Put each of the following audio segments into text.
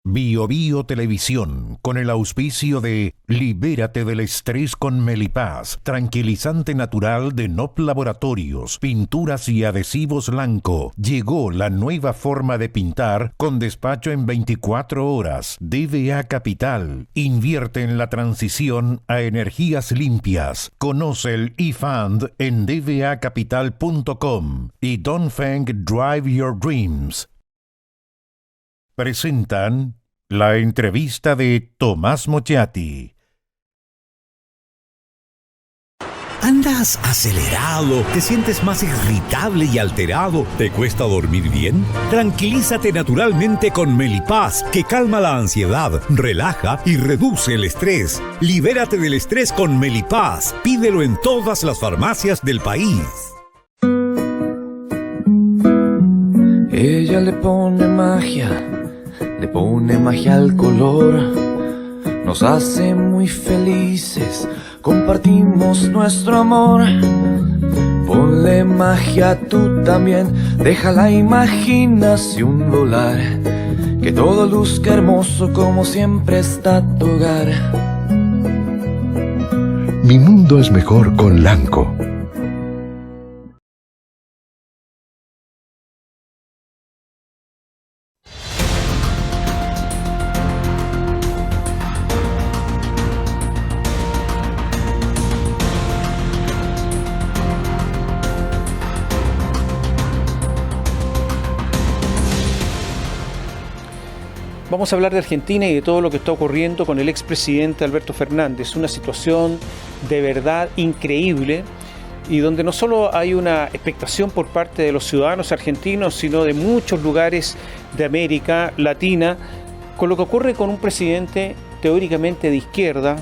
Bio Bio Televisión, con el auspicio de Libérate del estrés con Melipaz, tranquilizante natural de NOP Laboratorios, pinturas y adhesivos Lanco. Llegó la nueva forma de pintar con despacho en 24 horas. DVA Capital, invierte en la transición a energías limpias. Conoce el eFund en dvacapital.com y Dongfeng Drive Your Dreams. Presentan la entrevista de Tomás Mochiati. ¿Andas acelerado? ¿Te sientes más irritable y alterado? ¿Te cuesta dormir bien? Tranquilízate naturalmente con Melipaz, que calma la ansiedad, relaja y reduce el estrés. Libérate del estrés con Melipaz. Pídelo en todas las farmacias del país. Ella le pone magia al color, nos hace muy felices, compartimos nuestro amor. Ponle magia tú también, deja la imaginación volar, que todo luzca hermoso como siempre está tu hogar. Mi mundo es mejor con Lanco. Vamos a hablar de Argentina y de todo lo que está ocurriendo con el expresidente Alberto Fernández. Una situación de verdad increíble y donde no solo hay una expectación por parte de los ciudadanos argentinos, sino de muchos lugares de América Latina, con lo que ocurre con un presidente teóricamente de izquierda,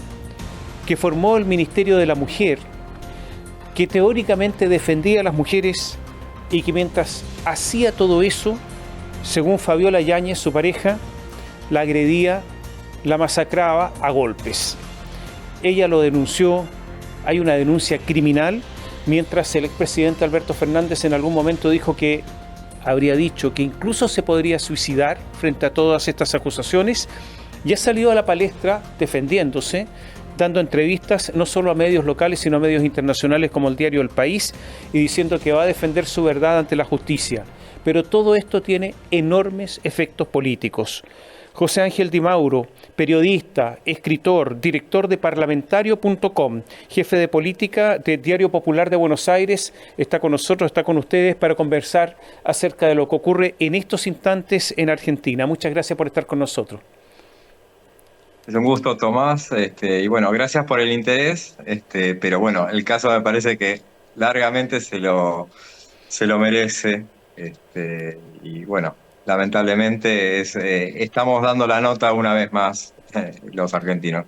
que formó el Ministerio de la Mujer, que teóricamente defendía a las mujeres y que mientras hacía todo eso, según Fabiola Yáñez, su pareja, la agredía, la masacraba a golpes. Ella lo denunció, hay una denuncia criminal, mientras el expresidente Alberto Fernández en algún momento dijo que habría dicho que incluso se podría suicidar frente a todas estas acusaciones, y ha salido a la palestra defendiéndose, dando entrevistas no solo a medios locales sino a medios internacionales como el diario El País, y diciendo que va a defender su verdad ante la justicia. Pero todo esto tiene enormes efectos políticos. José Ángel Di Mauro, periodista, escritor, director de parlamentario.com, jefe de política del Diario Popular de Buenos Aires, está con nosotros, está con ustedes para conversar acerca de lo que ocurre en estos instantes en Argentina. Muchas gracias por estar con nosotros. Es un gusto, Tomás, y bueno, gracias por el interés, pero bueno, el caso me parece que largamente se lo merece, y bueno, lamentablemente estamos dando la nota una vez más, los argentinos.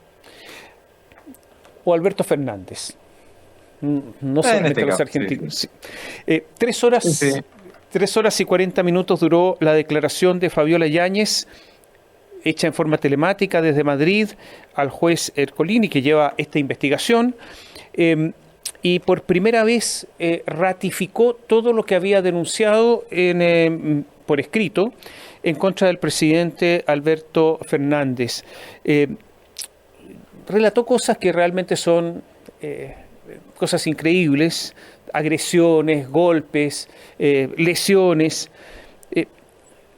O Alberto Fernández, no solamente los argentinos. Sí. Sí. 3 horas, Sí. 3 horas y 40 minutos duró la declaración de Fabiola Yáñez, hecha en forma telemática desde Madrid al juez Ercolini, que lleva esta investigación, y por primera vez ratificó todo lo que había denunciado por escrito en contra del presidente Alberto Fernández. Relató cosas que realmente son cosas increíbles, agresiones, golpes, lesiones.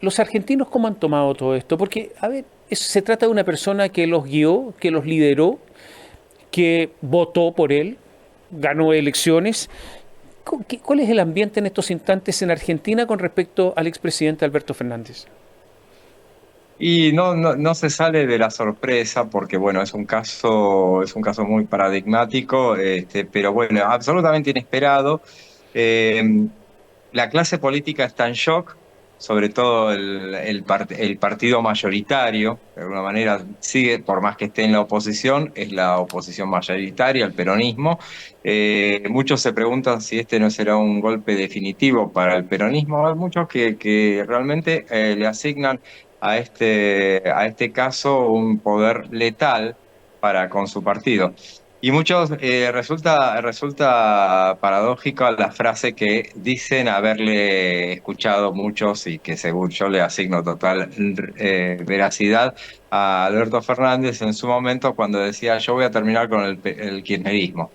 ¿Los argentinos cómo han tomado todo esto? Porque, a ver, se trata de una persona que los guió, que los lideró, que votó por él, ganó elecciones. ¿Cuál es el ambiente en estos instantes en Argentina con respecto al expresidente Alberto Fernández? Y no se sale de la sorpresa porque, bueno, es un caso muy paradigmático, pero bueno, absolutamente inesperado. La clase política está en shock, sobre todo el partido mayoritario, de alguna manera sigue, por más que esté en la oposición, es la oposición mayoritaria, el peronismo. Muchos se preguntan si este no será un golpe definitivo para el peronismo. Hay muchos que realmente le asignan a este caso un poder letal con su partido. Y muchos resulta paradójico la frase que dicen haberle escuchado muchos y que según yo le asigno total veracidad a Alberto Fernández en su momento cuando decía yo voy a terminar con el kirchnerismo.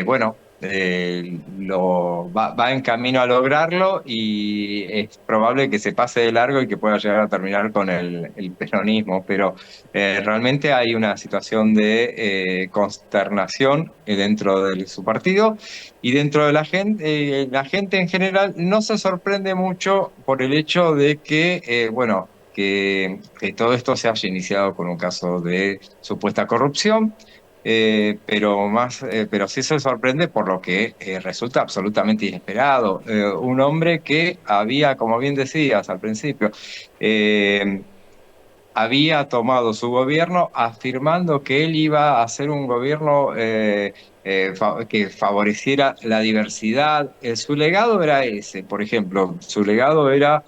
Bueno, va en camino a lograrlo y es probable que se pase de largo y que pueda llegar a terminar con el peronismo, pero realmente hay una situación de consternación dentro de su partido y dentro de la gente en general no se sorprende mucho por el hecho de que, bueno, que todo esto se haya iniciado con un caso de supuesta corrupción. Pero sí se sorprende por lo que resulta absolutamente inesperado. Un hombre que había, como bien decías al principio, había tomado su gobierno afirmando que él iba a hacer un gobierno que favoreciera la diversidad. Su legado era ese, por ejemplo, su legado era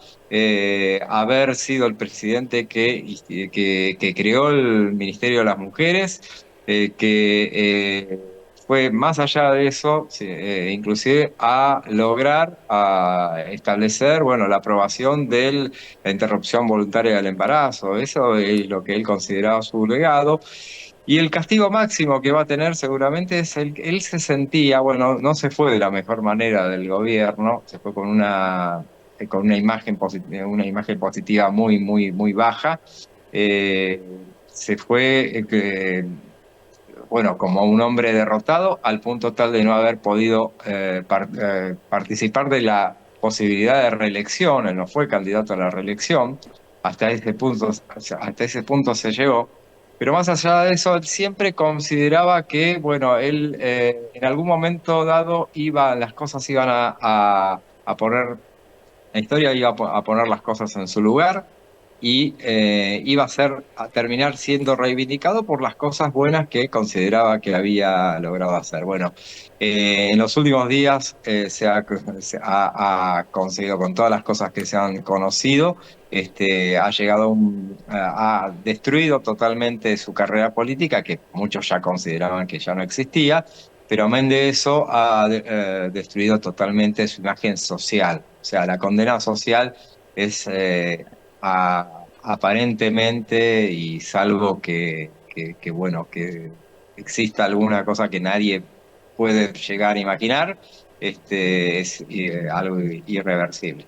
haber sido el presidente que creó el Ministerio de las Mujeres, fue más allá de eso, sí, inclusive a establecer, bueno, la aprobación de la interrupción voluntaria del embarazo. Eso es lo que él consideraba su legado. Y el castigo máximo que va a tener seguramente es él se sentía, bueno, no se fue de la mejor manera del gobierno, se fue con una una imagen positiva muy, muy, muy baja. Se fue bueno, como un hombre derrotado, al punto tal de no haber podido participar de la posibilidad de reelección. Él no fue candidato a la reelección, hasta ese punto se llegó. Pero más allá de eso, él siempre consideraba que, bueno, él en algún momento dado las cosas iban a poner, la historia iba a poner las cosas en su lugar y iba a terminar siendo reivindicado por las cosas buenas que consideraba que había logrado hacer. Bueno, en los últimos días se ha conseguido, con todas las cosas que se han conocido, ha llegado ha destruido totalmente su carrera política, que muchos ya consideraban que ya no existía, pero amén de eso ha destruido totalmente su imagen social. O sea, la condena social es aparentemente, y salvo bueno, que exista alguna cosa que nadie puede llegar a imaginar, es algo irreversible.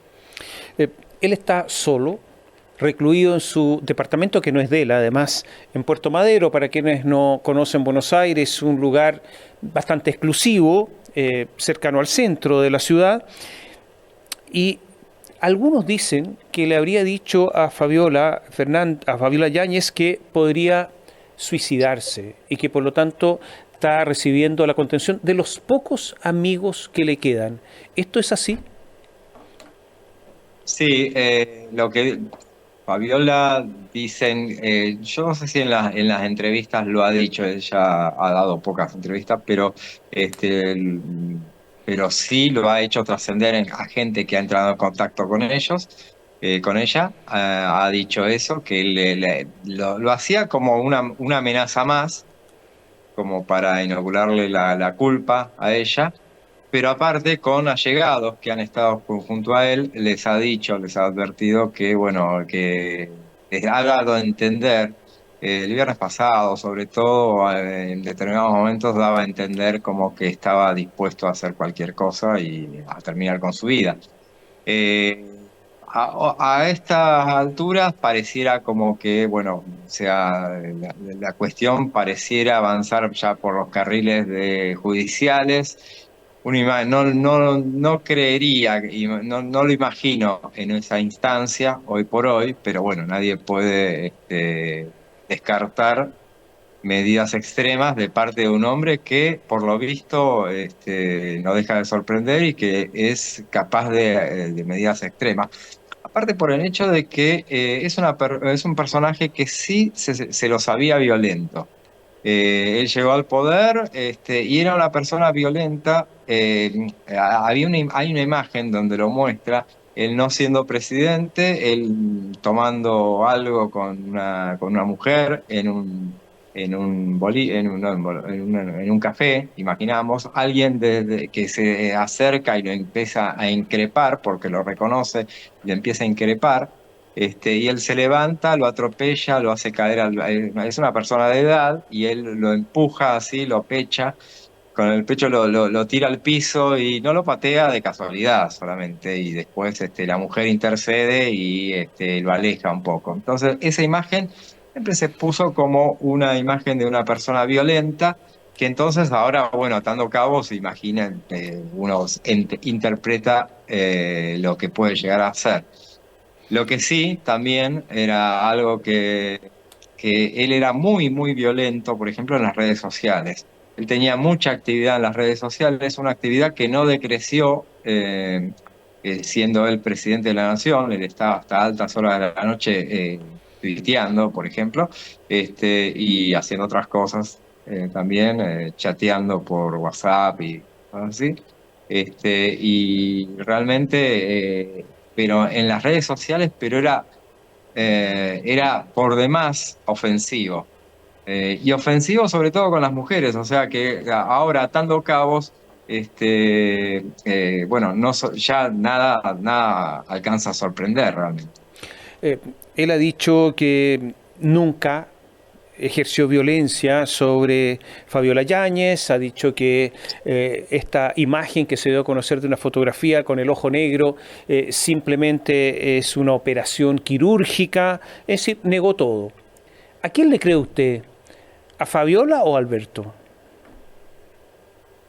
Él está solo, recluido en su departamento, que no es de él, además, en Puerto Madero. Para quienes no conocen Buenos Aires, un lugar bastante exclusivo, cercano al centro de la ciudad. Y algunos dicen que le habría dicho a Fabiola Yáñez que podría suicidarse y que por lo tanto está recibiendo la contención de los pocos amigos que le quedan. ¿Esto es así? Sí, lo que Fabiola dicen, yo no sé si en las entrevistas lo ha dicho, ella ha dado pocas entrevistas, pero sí lo ha hecho trascender a gente que ha entrado en contacto con con ella, ha dicho eso, que lo hacía como una amenaza más, como para inocularle la culpa a ella. Pero aparte, con allegados que han estado junto a él, les ha advertido que, bueno, que les ha dado a entender, el viernes pasado, sobre todo, en determinados momentos daba a entender como que estaba dispuesto a hacer cualquier cosa y a terminar con su vida. Eh, a estas alturas pareciera como que, bueno, o sea, la cuestión pareciera avanzar ya por los carriles judiciales. No creería y no lo imagino en esa instancia hoy por hoy, pero bueno, nadie puede descartar medidas extremas de parte de un hombre que, por lo visto, no deja de sorprender y que es capaz de medidas extremas. Aparte por el hecho de que es un personaje que sí se lo sabía violento. Él llegó al poder y era una persona violenta. Hay una imagen donde lo muestra, él no siendo presidente, él tomando algo con una mujer en un café, imaginamos, alguien que se acerca y lo empieza a increpar porque lo reconoce, le empieza a increpar, y él se levanta, lo atropella, lo hace caer, es una persona de edad y él lo empuja así, lo pecha, con el pecho lo tira al piso y no lo patea de casualidad solamente, y después la mujer intercede y lo aleja un poco. Entonces, esa imagen siempre se puso como una imagen de una persona violenta, que entonces ahora, bueno, atando cabos, imaginen, uno interpreta lo que puede llegar a ser. Lo que sí, también era algo que él era muy, muy violento, por ejemplo, en las redes sociales. Él tenía mucha actividad en las redes sociales, una actividad que no decreció siendo él presidente de la nación. Él estaba hasta altas horas de la noche tuiteando, por ejemplo, y haciendo otras cosas también, chateando por WhatsApp y cosas así. Y realmente, pero en las redes sociales, pero era por demás ofensivo. Y ofensivo sobre todo con las mujeres, o sea que ahora atando cabos, bueno, ya nada alcanza a sorprender realmente. Eh, Él ha dicho que nunca ejerció violencia sobre Fabiola Yáñez, ha dicho que esta imagen que se dio a conocer de una fotografía con el ojo negro simplemente es una operación quirúrgica, es decir, negó todo. ¿A quién le cree usted? ¿A Fabiola o a Alberto?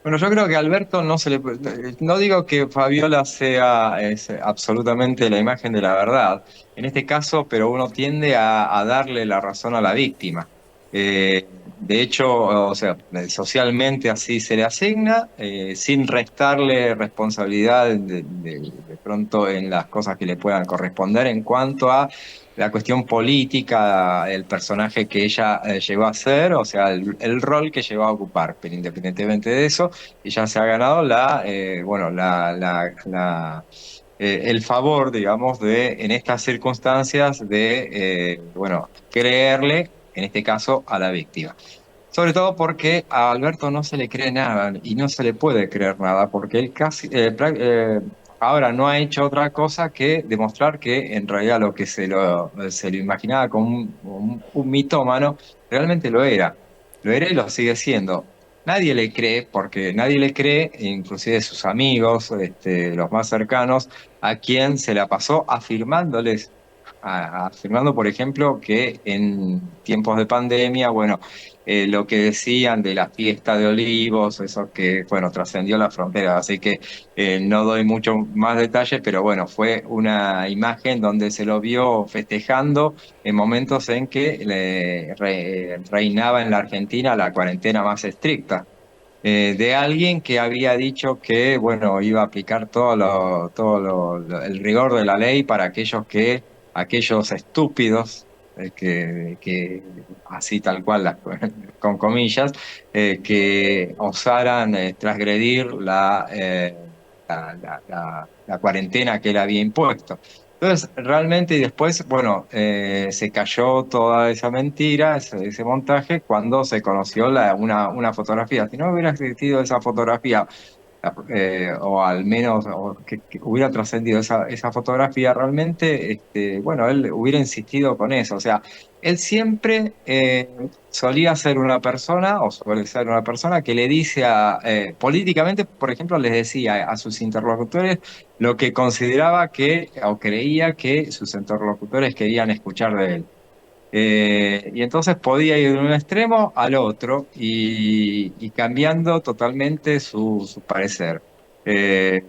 Bueno, yo creo que a Alberto no digo que Fabiola sea absolutamente la imagen de la verdad, en este caso, pero uno tiende a darle la razón a la víctima. De hecho, o sea, socialmente así se le asigna, sin restarle responsabilidad de pronto en las cosas que le puedan corresponder en cuanto a la cuestión política, el personaje que ella llegó a ser, o sea, el rol que llegó a ocupar. Pero independientemente de eso, ella se ha ganado bueno, el favor, digamos, en estas circunstancias, bueno, creerle, en este caso, a la víctima. Sobre todo porque a Alberto no se le cree nada y no se le puede creer nada, porque él ahora no ha hecho otra cosa que demostrar que en realidad lo que se lo imaginaba como un mitómano, realmente lo era. Lo era y lo sigue siendo. Nadie le cree, porque nadie le cree, inclusive sus amigos, los más cercanos, a quien se la pasó afirmándoles, afirmando, por ejemplo, que en tiempos de pandemia, bueno, lo que decían de la fiesta de olivos, eso que, bueno, trascendió la frontera, así que no doy mucho más detalles, pero bueno, fue una imagen donde se lo vio festejando en momentos en que reinaba en la Argentina la cuarentena más estricta. De alguien que había dicho que, bueno, iba a aplicar el rigor de la ley para aquellos estúpidos, que así tal cual, con comillas, que osaran transgredir la cuarentena que él había impuesto. Entonces, realmente, y después, bueno, se cayó toda esa mentira, ese montaje, cuando se conoció una fotografía. Si no hubiera existido esa fotografía, o al menos que hubiera trascendido esa fotografía realmente, bueno, él hubiera insistido con eso. O sea, él siempre solía ser una persona, o suele ser una persona, que le dice políticamente, por ejemplo, les decía a sus interlocutores lo que consideraba o creía que sus interlocutores querían escuchar de él. Y entonces podía ir de un extremo al otro y cambiando totalmente su parecer, eh,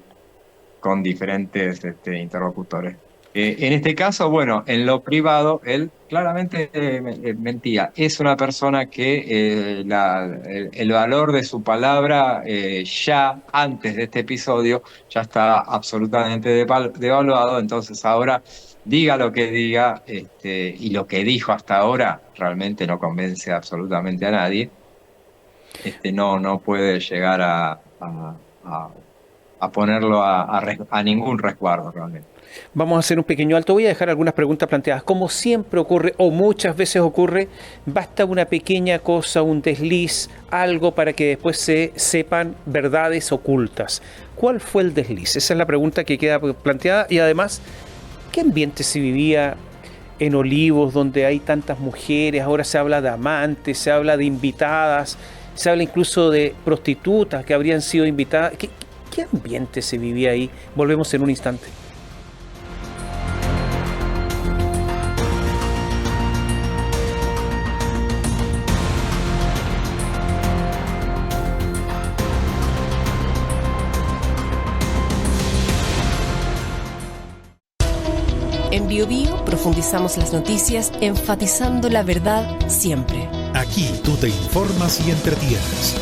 con diferentes interlocutores. En este caso, bueno, en lo privado, él claramente mentía. Es una persona que el valor de su palabra, ya antes de este episodio ya está absolutamente devaluado. Entonces ahora, diga lo que diga, y lo que dijo hasta ahora realmente no convence absolutamente a nadie. No puede llegar a ponerlo a ningún resguardo realmente. Vamos a hacer un pequeño alto. Voy a dejar algunas preguntas planteadas. Como siempre ocurre, o muchas veces ocurre, basta una pequeña cosa, un desliz, algo para que después se sepan verdades ocultas. ¿Cuál fue el desliz? Esa es la pregunta que queda planteada. Y además, ¿qué ambiente se vivía en Olivos, donde hay tantas mujeres? Ahora se habla de amantes, se habla de invitadas, se habla incluso de prostitutas que habrían sido invitadas. ¿Qué ambiente se vivía ahí? Volvemos en un instante. En BioBio profundizamos las noticias enfatizando la verdad siempre. Aquí tú te informas y entretienes.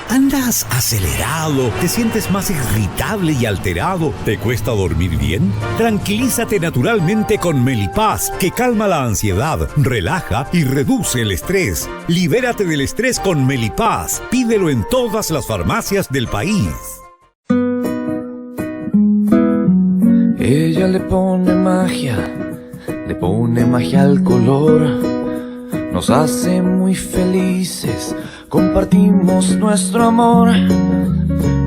¿Andas acelerado? ¿Te sientes más irritable y alterado? ¿Te cuesta dormir bien? Tranquilízate naturalmente con Melipaz, que calma la ansiedad, relaja y reduce el estrés. Libérate del estrés con Melipaz. Pídelo en todas las farmacias del país. Ella le pone magia al color, nos hace muy felices, compartimos nuestro amor.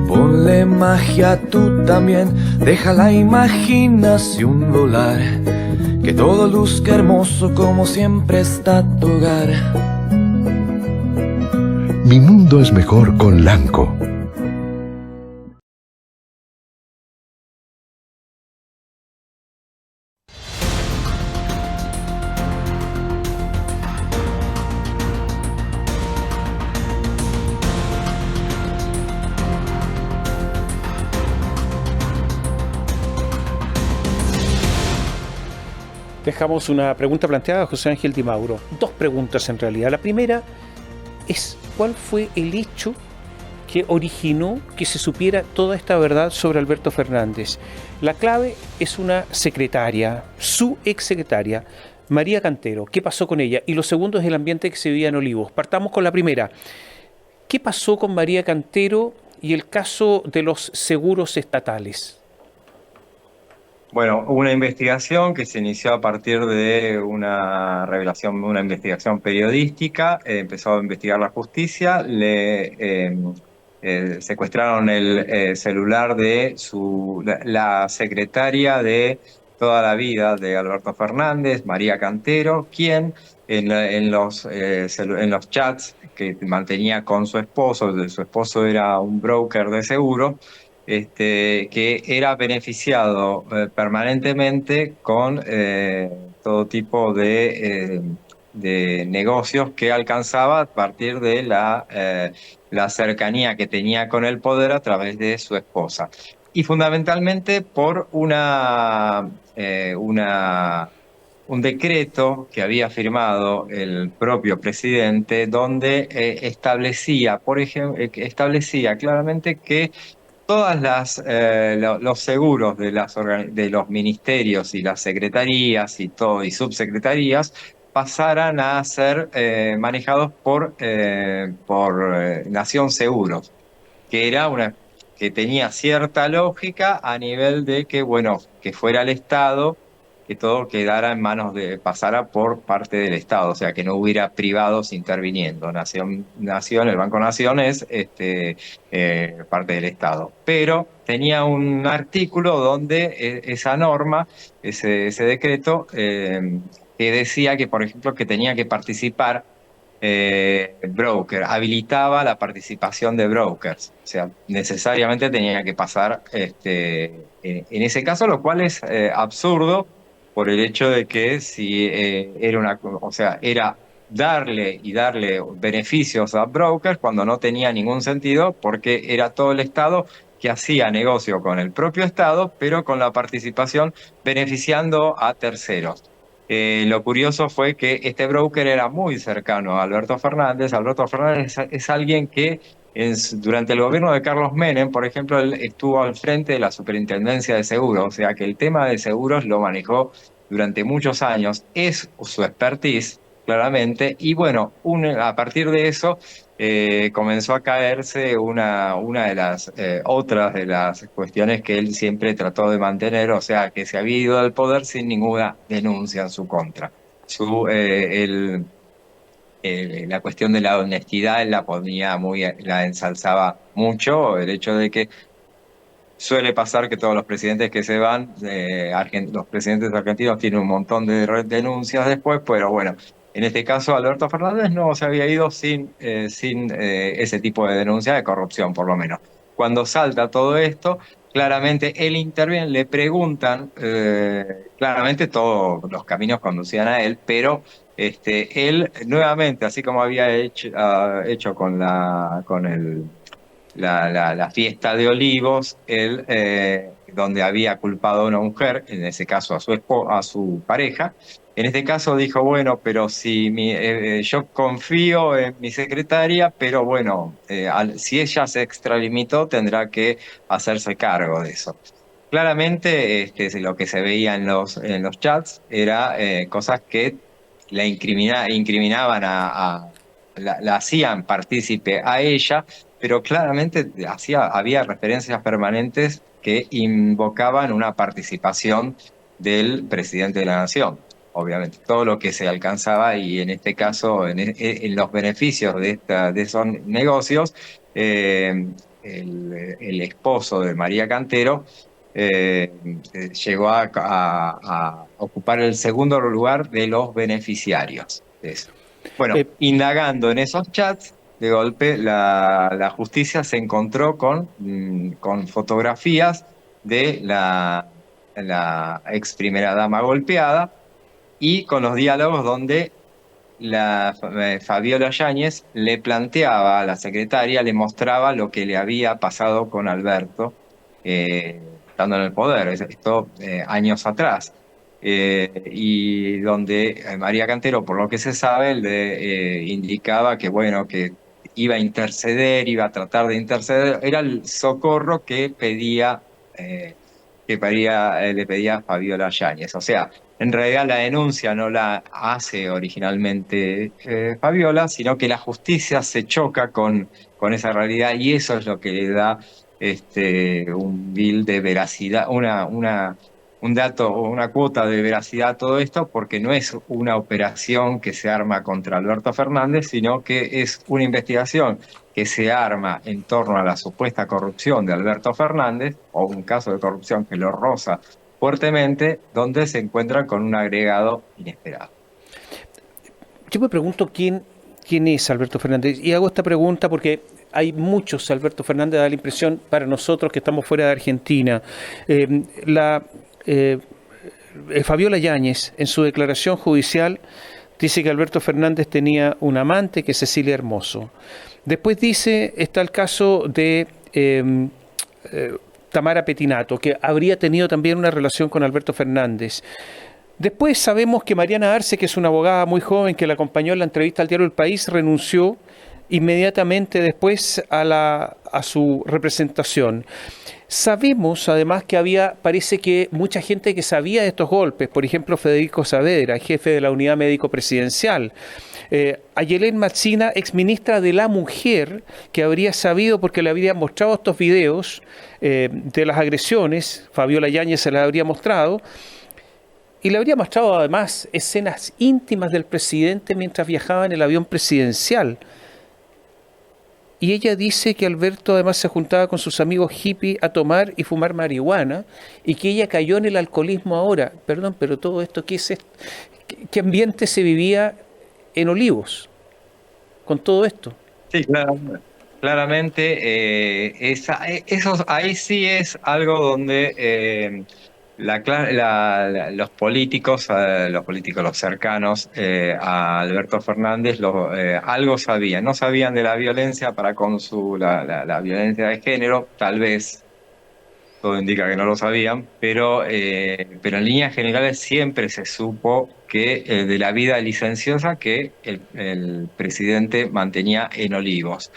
Ponle magia tú también, deja la imaginación volar, que todo luzca hermoso como siempre está tu hogar. Mi mundo es mejor con Lanco. Dejamos una pregunta planteada a José Ángel Di Mauro. Dos preguntas en realidad. La primera es: ¿cuál fue el hecho que originó que se supiera toda esta verdad sobre Alberto Fernández? La clave es una secretaria, su exsecretaria, María Cantero. ¿Qué pasó con ella? Y lo segundo es el ambiente que se vivía en Olivos. Partamos con la primera. ¿Qué pasó con María Cantero y el caso de los seguros estatales? Bueno, una investigación que se inició a partir de una revelación, una investigación periodística. Empezó a investigar la justicia, secuestraron el celular de la secretaria de toda la vida de Alberto Fernández, María Cantero, quien en los chats que mantenía con su esposo era un broker de seguro, que era beneficiado permanentemente con todo tipo de negocios que alcanzaba a partir de la cercanía que tenía con el poder a través de su esposa. Y fundamentalmente por un decreto que había firmado el propio presidente, donde establecía claramente que los seguros de los ministerios y las secretarías y subsecretarías pasaran a ser manejados por Nación Seguros, que tenía cierta lógica a nivel de que, bueno, que fuera el Estado, que todo pasara por parte del Estado, o sea, que no hubiera privados interviniendo. El Banco Nación es parte del Estado. Pero tenía un artículo donde esa norma, ese decreto, que decía que, por ejemplo, que tenía que participar broker, habilitaba la participación de brokers, o sea, necesariamente tenía que pasar en ese caso, lo cual es absurdo, por el hecho de que si era darle beneficios a brokers cuando no tenía ningún sentido, porque era todo el Estado que hacía negocio con el propio Estado, pero con la participación beneficiando a terceros. Lo curioso fue que este broker era muy cercano a Alberto Fernández. Alberto Fernández es alguien que durante el gobierno de Carlos Menem, por ejemplo, él estuvo al frente de la Superintendencia de Seguros, o sea que el tema de seguros lo manejó durante muchos años, es su expertise, claramente, y bueno, a partir de eso comenzó a caerse una de las otras de las cuestiones que él siempre trató de mantener, o sea, que se había ido al poder sin ninguna denuncia en su contra. La cuestión de la honestidad él la ponía la ensalzaba mucho, el hecho de que suele pasar que todos los presidentes que se van, los presidentes argentinos tienen un montón de denuncias después, pero bueno, en este caso Alberto Fernández no se había ido sin ese tipo de denuncia de corrupción, por lo menos. Cuando salta todo esto, claramente él interviene, le preguntan, claramente todos los caminos conducían a él, pero él nuevamente, así como había hecho con la fiesta de Olivos, él, donde había culpado a una mujer, en ese caso a su pareja, en este caso dijo, bueno, pero si yo confío en mi secretaria, pero bueno, si ella se extralimitó, tendrá que hacerse cargo de eso. Claramente, lo que se veía en los chats era cosas que incriminaban la hacían partícipe a ella, pero claramente había referencias permanentes que invocaban una participación del presidente de la nación. Obviamente, todo lo que se alcanzaba y en este caso, en los beneficios de esos negocios, el esposo de María Cantero llegó a ocupar el segundo lugar de los beneficiarios de eso. Bueno, indagando en esos chats, de golpe la justicia se encontró con fotografías de la ex primera dama golpeada y con los diálogos donde Fabiola Yáñez le planteaba a la secretaria, le mostraba lo que le había pasado con Alberto, estando en el poder, esto años atrás. Y donde María Cantero, por lo que se sabe, le indicaba que, bueno, que iba a interceder, iba a tratar de interceder, era el socorro que le pedía a Fabiola Yáñez. O sea, en realidad la denuncia no la hace originalmente Fabiola, sino que la justicia se choca con esa realidad y eso es lo que le da un bill de veracidad, un dato o una cuota de veracidad a todo esto, porque no es una operación que se arma contra Alberto Fernández, sino que es una investigación que se arma en torno a la supuesta corrupción de Alberto Fernández, o un caso de corrupción que lo roza fuertemente, donde se encuentran con un agregado inesperado. Yo me pregunto quién es Alberto Fernández, y hago esta pregunta porque hay muchos Alberto Fernández, da la impresión para nosotros que estamos fuera de Argentina. Fabiola Yáñez, en su declaración judicial, dice que Alberto Fernández tenía un amante, que es Cecilia Hermoso. Después dice, está el caso de Tamara Petinato, que habría tenido también una relación con Alberto Fernández. Después sabemos que Mariana Arce, que es una abogada muy joven que la acompañó en la entrevista al diario El País, renunció inmediatamente después a su representación. Sabemos además que parece que mucha gente que sabía de estos golpes, por ejemplo Federico Saavedra, jefe de la unidad médico presidencial, Ayelén Matzina, exministra de la Mujer, que habría sabido porque le habrían mostrado estos videos de las agresiones, Fabiola Yáñez se las habría mostrado, y le habría mostrado además escenas íntimas del presidente mientras viajaba en el avión presidencial. Y ella dice que Alberto además se juntaba con sus amigos hippies a tomar y fumar marihuana y que ella cayó en el alcoholismo ahora. Perdón, pero todo esto, ¿qué es esto? ¿Qué ambiente se vivía en Olivos con todo esto? Sí, claramente eso ahí sí es algo donde los políticos, los cercanos a Alberto Fernández, algo sabían. No sabían de la violencia con la violencia de género, tal vez, todo indica que no lo sabían, pero en líneas generales siempre se supo que de la vida licenciosa que el presidente mantenía en Olivos.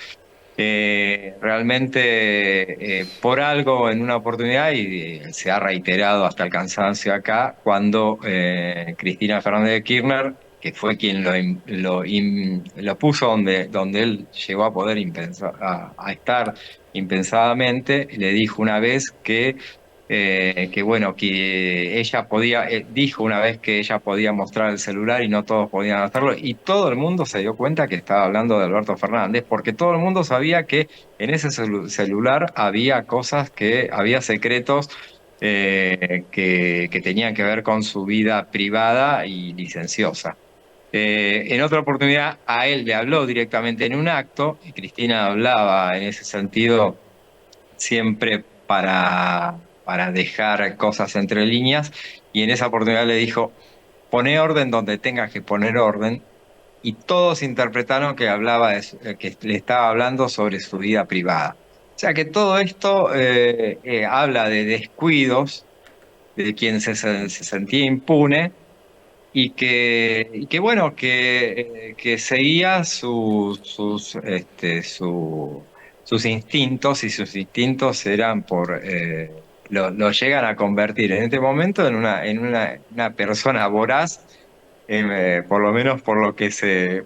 Realmente por algo en una oportunidad, y se ha reiterado hasta el cansancio acá, cuando Cristina Fernández de Kirchner, fue quien lo puso donde él llegó a poder a estar impensadamente, le dijo una vez que ella podía, dijo una vez que ella podía mostrar el celular y no todos podían hacerlo, y todo el mundo se dio cuenta que estaba hablando de Alberto Fernández, porque todo el mundo sabía que en ese celular había había secretos que tenían que ver con su vida privada y licenciosa. En otra oportunidad a él le habló directamente en un acto, y Cristina hablaba en ese sentido siempre para dejar cosas entre líneas, y en esa oportunidad le dijo: poné orden donde tengas que poner orden, y todos interpretaron que que le estaba hablando sobre su vida privada. O sea que todo esto habla de descuidos de quien se sentía impune, y que seguía sus instintos, y sus instintos eran lo llegan a convertir en este momento en una persona voraz, por lo menos por lo que se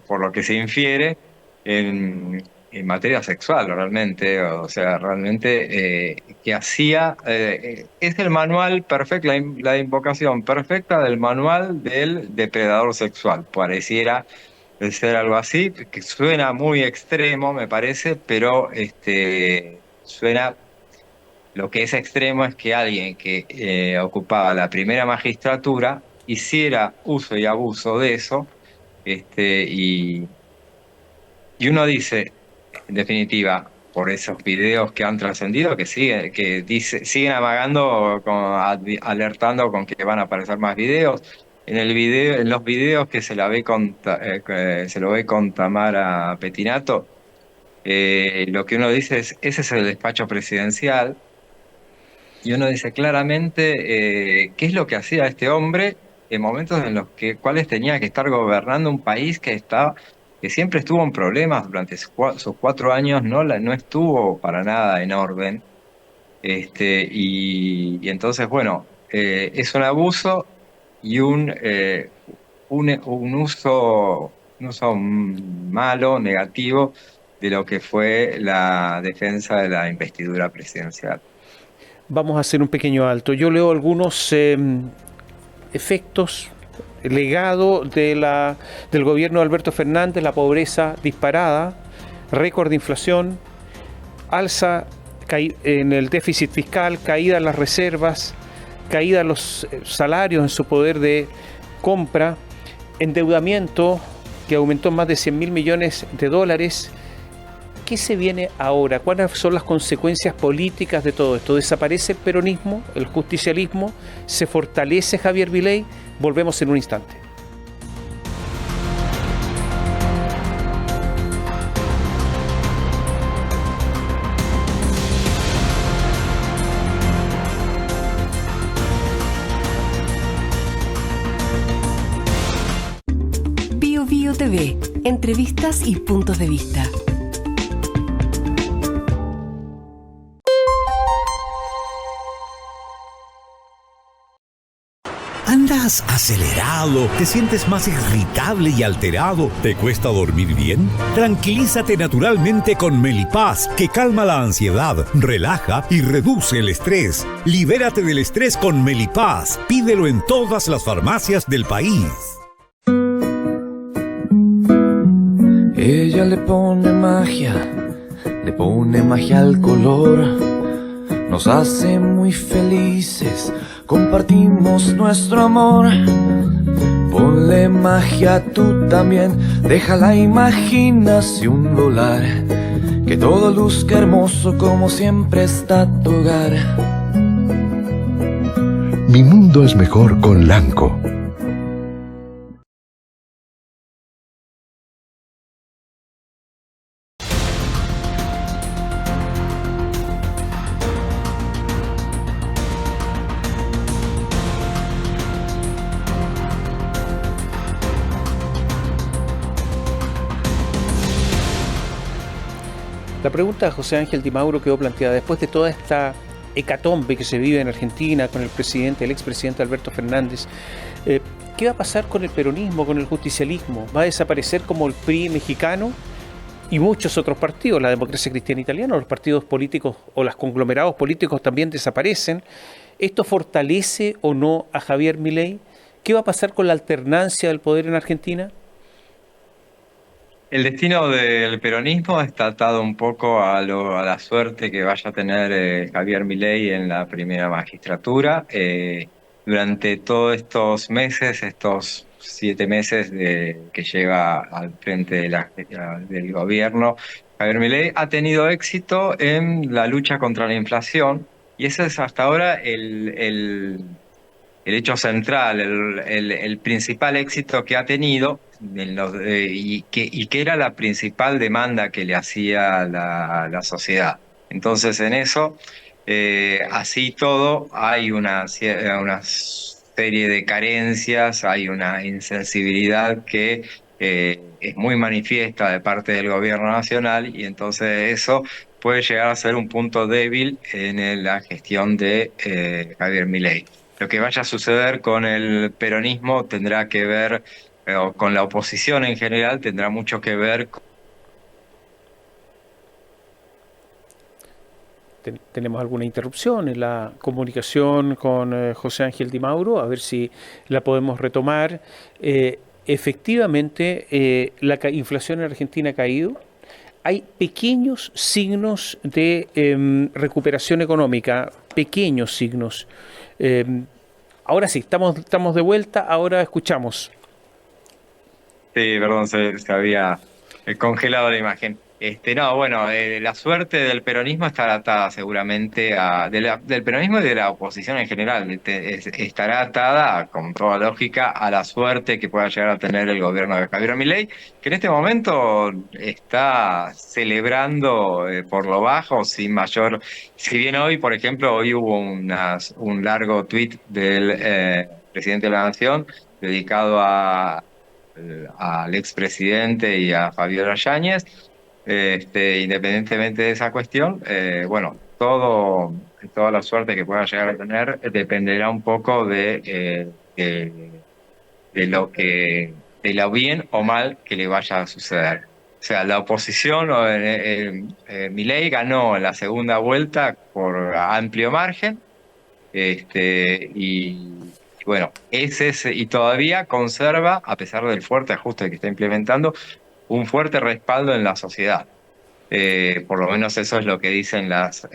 infiere en materia sexual, realmente. O sea, realmente que hacía, es el manual perfecto, la invocación perfecta del manual del depredador sexual. Pareciera ser algo así, que suena muy extremo, me parece, pero lo que es extremo es que alguien que ocupaba la primera magistratura hiciera uso y abuso de eso, y uno dice, en definitiva, por esos videos que han trascendido, que siguen amagando, alertando con que van a aparecer más videos. En los videos que se lo ve con Tamara Pettinato, lo que uno dice es: ese es el despacho presidencial. Y uno dice claramente qué es lo que hacía este hombre en momentos en los cuales tenía que estar gobernando un país que siempre estuvo en problemas durante sus 4 años, no estuvo para nada en orden. Y entonces, bueno, es un abuso y un uso malo, negativo, de lo que fue la defensa de la investidura presidencial. Vamos a hacer un pequeño alto. Yo leo algunos efectos, legado del gobierno de Alberto Fernández: la pobreza disparada, récord de inflación, alza en el déficit fiscal, caída en las reservas, caída en los salarios en su poder de compra, endeudamiento que aumentó en más de 100.000 millones de dólares. ¿Qué se viene ahora? ¿Cuáles son las consecuencias políticas de todo esto? ¿Desaparece el peronismo, el justicialismo? ¿Se fortalece Javier Milei? Volvemos en un instante. Bio Bio TV, entrevistas y puntos de vista. ¿Andas acelerado? ¿Te sientes más irritable y alterado? ¿Te cuesta dormir bien? Tranquilízate naturalmente con Melipaz, que calma la ansiedad, relaja y reduce el estrés. Libérate del estrés con Melipaz. Pídelo en todas las farmacias del país. Ella le pone magia al color, nos hace muy felices, compartimos nuestro amor. Ponle magia tú también, deja la imaginación volar, que todo luzca hermoso como siempre está tu hogar. Mi mundo es mejor con Lanco. La pregunta de José Ángel Di Mauro quedó planteada después de toda esta hecatombe que se vive en Argentina con el expresidente Alberto Fernández. ¿qué va a pasar con el peronismo, con el justicialismo? ¿Va a desaparecer como el PRI mexicano y muchos otros partidos? La Democracia Cristiana Italiana, los partidos políticos o los conglomerados políticos también desaparecen. ¿Esto fortalece o no a Javier Milei? ¿Qué va a pasar con la alternancia del poder en Argentina? El destino del peronismo está atado un poco a la suerte que vaya a tener Javier Milei en la primera magistratura. Durante todos estos meses, estos 7 meses que lleva al frente del gobierno, Javier Milei ha tenido éxito en la lucha contra la inflación y ese es hasta ahora el hecho central, el principal éxito que ha tenido y que era la principal demanda que le hacía la sociedad. Entonces en eso, así todo, hay una serie de carencias, hay una insensibilidad que es muy manifiesta de parte del gobierno nacional y entonces eso puede llegar a ser un punto débil en la gestión de Javier Milei. Lo que vaya a suceder con el peronismo tendrá que ver, o con la oposición en general, tendrá mucho que ver. Tenemos alguna interrupción en la comunicación con José Ángel Di Mauro, a ver si la podemos retomar. Efectivamente, la inflación en Argentina ha caído. Hay pequeños signos de recuperación económica, pequeños signos. Ahora sí, estamos de vuelta, ahora escuchamos. Sí, perdón, se había congelado la imagen. No, bueno, la suerte del peronismo estará atada seguramente del peronismo y de la oposición en general, estará atada, con toda lógica, a la suerte que pueda llegar a tener el gobierno de Javier Milei, que en este momento está celebrando por lo bajo, sin mayor. Si bien hoy, por ejemplo, hoy hubo un largo tuit del presidente de la Nación dedicado al expresidente y a Fabiola Yáñez. Independientemente de esa cuestión, bueno, toda la suerte que pueda llegar a tener dependerá un poco de lo bien o mal que le vaya a suceder. O sea, la oposición, Milei ganó en la segunda vuelta por amplio margen, y bueno, y todavía conserva, a pesar del fuerte ajuste que está implementando, un fuerte respaldo en la sociedad. Por lo menos eso es lo que dicen las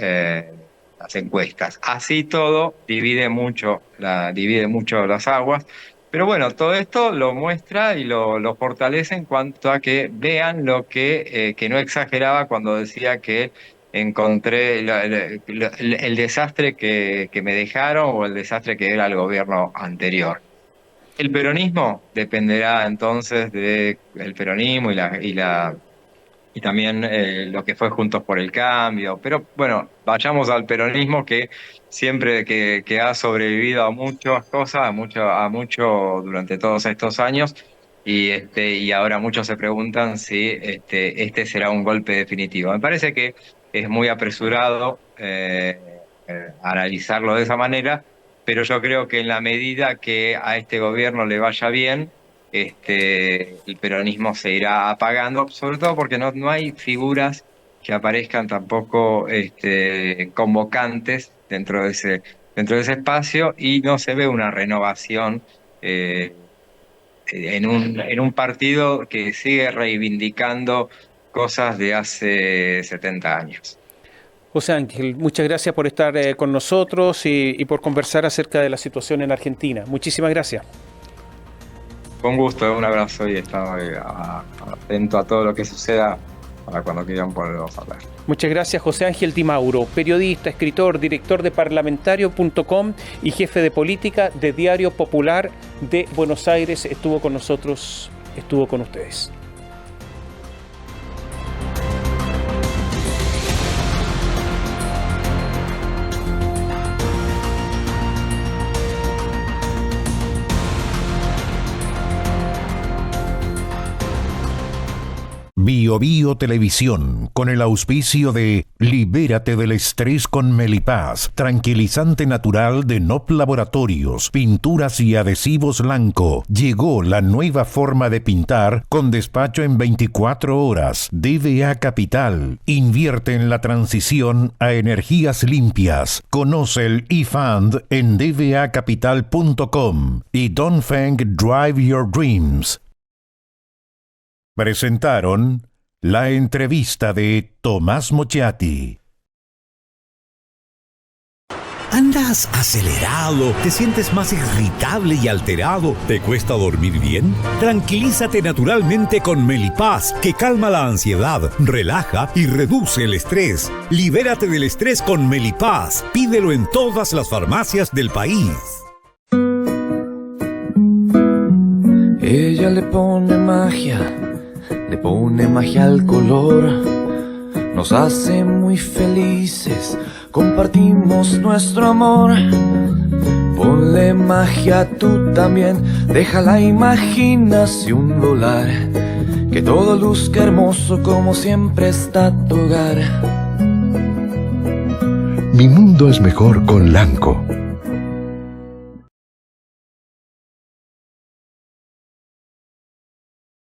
encuestas. Así todo, divide mucho las aguas, pero bueno, todo esto lo muestra y lo fortalece en cuanto a que vean lo que no exageraba cuando decía que encontré el desastre que me dejaron o el desastre que era el gobierno anterior. El peronismo dependerá entonces del peronismo y también lo que fue Juntos por el Cambio. Pero bueno, vayamos al peronismo que siempre que ha sobrevivido a muchas cosas, a mucho durante todos estos años. Y ahora muchos se preguntan si este será un golpe definitivo. Me parece que es muy apresurado analizarlo de esa manera, pero yo creo que en la medida que a este gobierno le vaya bien, el peronismo se irá apagando, sobre todo porque no hay figuras que aparezcan tampoco convocantes dentro de ese espacio y no se ve una renovación en un partido que sigue reivindicando cosas de hace 70 años. José Ángel, muchas gracias por estar con nosotros y por conversar acerca de la situación en Argentina. Muchísimas gracias. Con gusto, un abrazo y estamos atento a todo lo que suceda para cuando quieran poderlos hablar. Muchas gracias, José Ángel Di Mauro, periodista, escritor, director de Parlamentario.com y jefe de política de Diario Popular de Buenos Aires. Estuvo con nosotros, estuvo con ustedes. Bio Bio Televisión, con el auspicio de Libérate del estrés con Melipaz, tranquilizante natural de NOP Laboratorios, pinturas y adhesivos Lanco. Llegó la nueva forma de pintar con despacho en 24 horas. DVA Capital, invierte en la transición a energías limpias. Conoce el eFund en dvacapital.com y Dongfeng Drive Your Dreams. Presentaron la entrevista de Tomás Mochiati. ¿Andas acelerado? ¿Te sientes más irritable y alterado? ¿Te cuesta dormir bien? Tranquilízate naturalmente con Melipaz, que calma la ansiedad, relaja y reduce el estrés. Libérate del estrés con Melipaz. Pídelo en todas las farmacias del país. Ella le pone magia al color, nos hace muy felices, compartimos nuestro amor. Ponle magia tú también, deja la imaginación volar, que todo luzca hermoso como siempre está tu hogar. Mi mundo es mejor con Lanco.